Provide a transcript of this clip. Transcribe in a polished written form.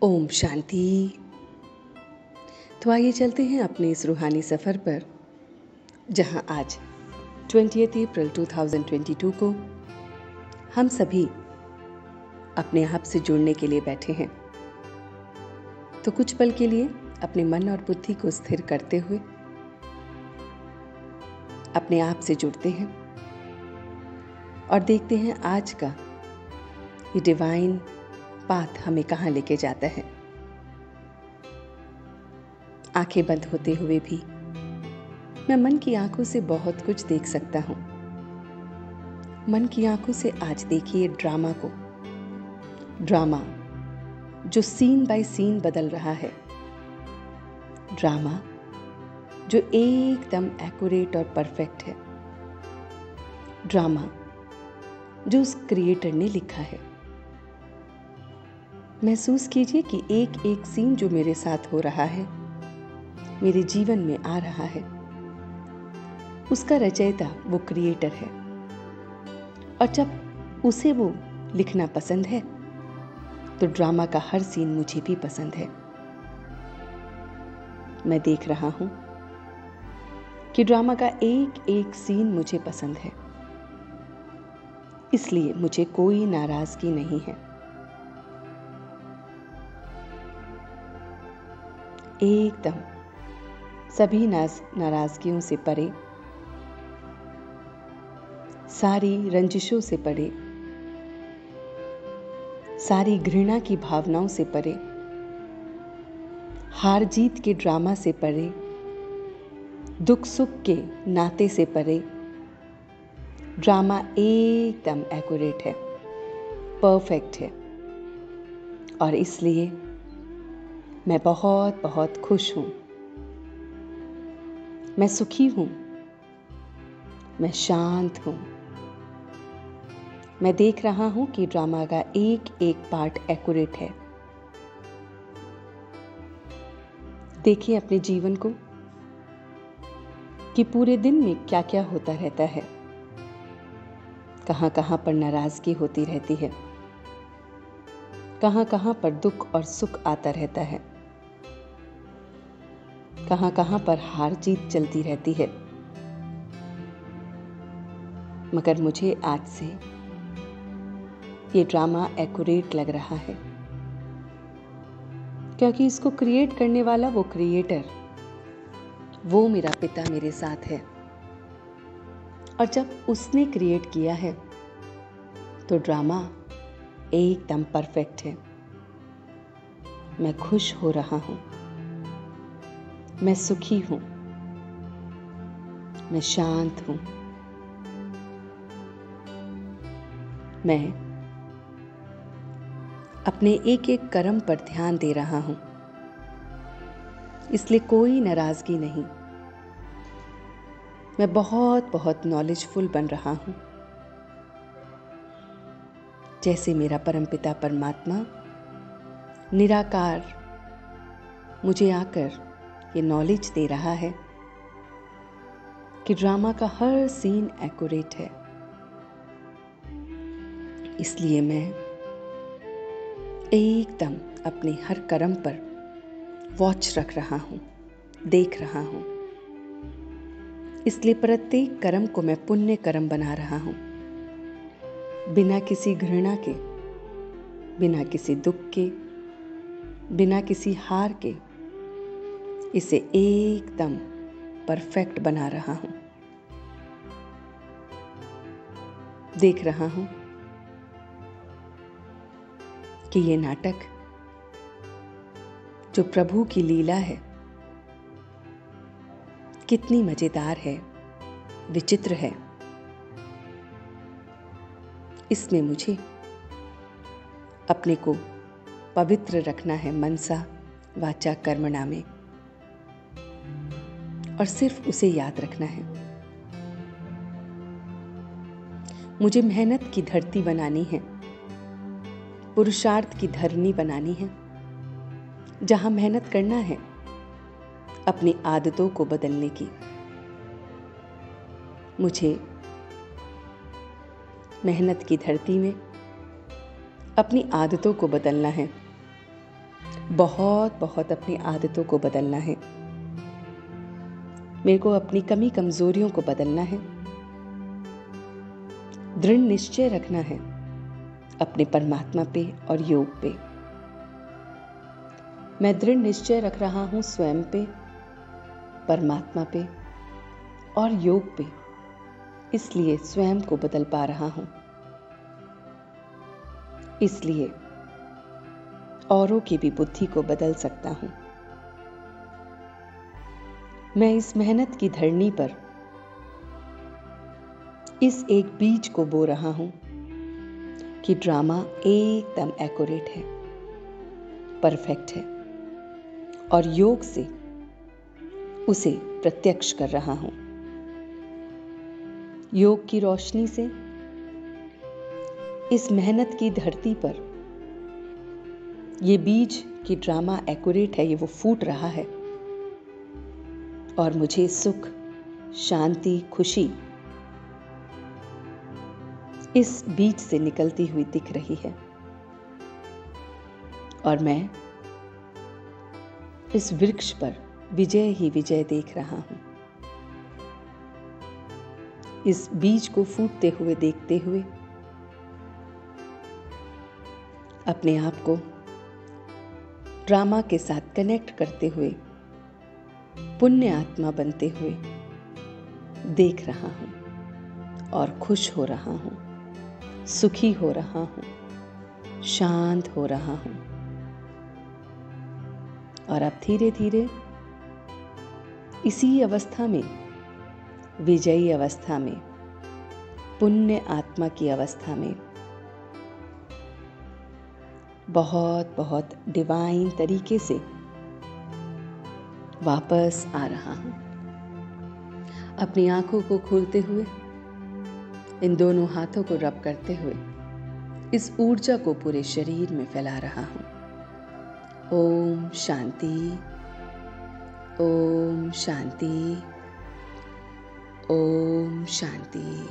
ओम शांति। तो आइए चलते हैं अपने इस रूहानी सफ़र पर, जहां आज 20 अप्रैल 2022 को हम सभी अपने आप से जुड़ने के लिए बैठे हैं। तो कुछ पल के लिए अपने मन और बुद्धि को स्थिर करते हुए अपने आप से जुड़ते हैं और देखते हैं आज का ये डिवाइन पाथ हमें कहाँ लेके जाता है। आंखें बंद होते हुए भी मैं मन की आंखों से बहुत कुछ देख सकता हूं। मन की आंखों से आज देखिए ड्रामा जो सीन बाय सीन बदल रहा है, ड्रामा जो एकदम एक्यूरेट और परफेक्ट है, ड्रामा जो उस क्रिएटर ने लिखा है। महसूस कीजिए कि एक एक सीन जो मेरे साथ हो रहा है, मेरे जीवन में आ रहा है, उसका रचयिता वो क्रिएटर है। और जब उसे वो लिखना पसंद है तो ड्रामा का हर सीन मुझे भी पसंद है। मैं देख रहा हूं कि ड्रामा का एक एक सीन मुझे पसंद है, इसलिए मुझे कोई नाराजगी नहीं है। एकदम सभी नाराजगियों से परे, सारी रंजिशों से परे, सारी घृणा की भावनाओं से परे, हार जीत के ड्रामा से परे, दुख सुख के नाते से परे, ड्रामा एकदम एक्यूरेट है, परफेक्ट है। और इसलिए मैं बहुत बहुत खुश हूं, मैं सुखी हूं, मैं शांत हूं। मैं देख रहा हूं कि ड्रामा का एक एक पार्ट एक्यूरेट है। देखिए अपने जीवन को कि पूरे दिन में क्या क्या होता रहता है, कहां कहां पर नाराजगी होती रहती है, कहां कहां पर दुख और सुख आता रहता है, कहां कहां पर हार जीत चलती रहती है। मगर मुझे आज से ये ड्रामा एक्यूरेट लग रहा है, क्योंकि इसको क्रिएट करने वाला वो क्रिएटर, वो मेरा पिता मेरे साथ है। और जब उसने क्रिएट किया है तो ड्रामा एकदम परफेक्ट है। मैं खुश हो रहा हूं, मैं सुखी हूं, मैं शांत हूं। मैं अपने एक एक कर्म पर ध्यान दे रहा हूं, इसलिए कोई नाराजगी नहीं। मैं बहुत बहुत नॉलेजफुल बन रहा हूं। जैसे मेरा परमपिता परमात्मा निराकार मुझे आकर ये नॉलेज दे रहा है कि ड्रामा का हर सीन एक्यूरेट है, इसलिए मैं एकदम अपने हर कर्म पर वॉच रख रहा हूं, देख रहा हूं। इसलिए प्रत्येक कर्म को मैं पुण्य कर्म बना रहा हूं, बिना किसी घृणा के, बिना किसी दुख के, बिना किसी हार के इसे एकदम परफेक्ट बना रहा हूं। देख रहा हूं कि ये नाटक जो प्रभु की लीला है कितनी मजेदार है, विचित्र है। इसमें मुझे अपने को पवित्र रखना है, मनसा वाचा कर्मणा में, और सिर्फ उसे याद रखना है। मुझे मेहनत की धरती बनानी है, पुरुषार्थ की धरनी बनानी है, जहां मेहनत करना है अपनी आदतों को बदलने की। मुझे मेहनत की धरती में अपनी आदतों को बदलना है, बहुत बहुत अपनी आदतों को बदलना है। मेरे को अपनी कमी कमजोरियों को बदलना है। दृढ़ निश्चय रखना है अपने परमात्मा पे और योग पे। मैं दृढ़ निश्चय रख रहा हूं स्वयं पे, परमात्मा पे और योग पे, इसलिए स्वयं को बदल पा रहा हूं। इसलिए औरों की भी बुद्धि को बदल सकता हूं। मैं इस मेहनत की धरनी पर इस एक बीज को बो रहा हूं कि ड्रामा एकदम एक्यूरेट है, परफेक्ट है, और योग से उसे प्रत्यक्ष कर रहा हूं। योग की रोशनी से इस मेहनत की धरती पर ये बीज की ड्रामा एक्यूरेट है, ये वो फूट रहा है और मुझे सुख, शांति, खुशी इस बीज से निकलती हुई दिख रही है। और मैं इस वृक्ष पर विजय ही विजय देख रहा हूं। इस बीज को फूटते हुए देखते हुए अपने आप को ड्रामा के साथ कनेक्ट करते हुए पुण्य आत्मा बनते हुए देख रहा हूं और खुश हो रहा हूं, सुखी हो रहा हूं, शांत हो रहा हूं। और अब धीरे धीरे इसी अवस्था में, विजयी अवस्था में, पुण्य आत्मा की अवस्था में बहुत बहुत डिवाइन तरीके से वापस आ रहा हूं। अपनी आंखों को खोलते हुए, इन दोनों हाथों को रब करते हुए इस ऊर्जा को पूरे शरीर में फैला रहा हूं। ओम शांति, ओम शांति, ओम शांति।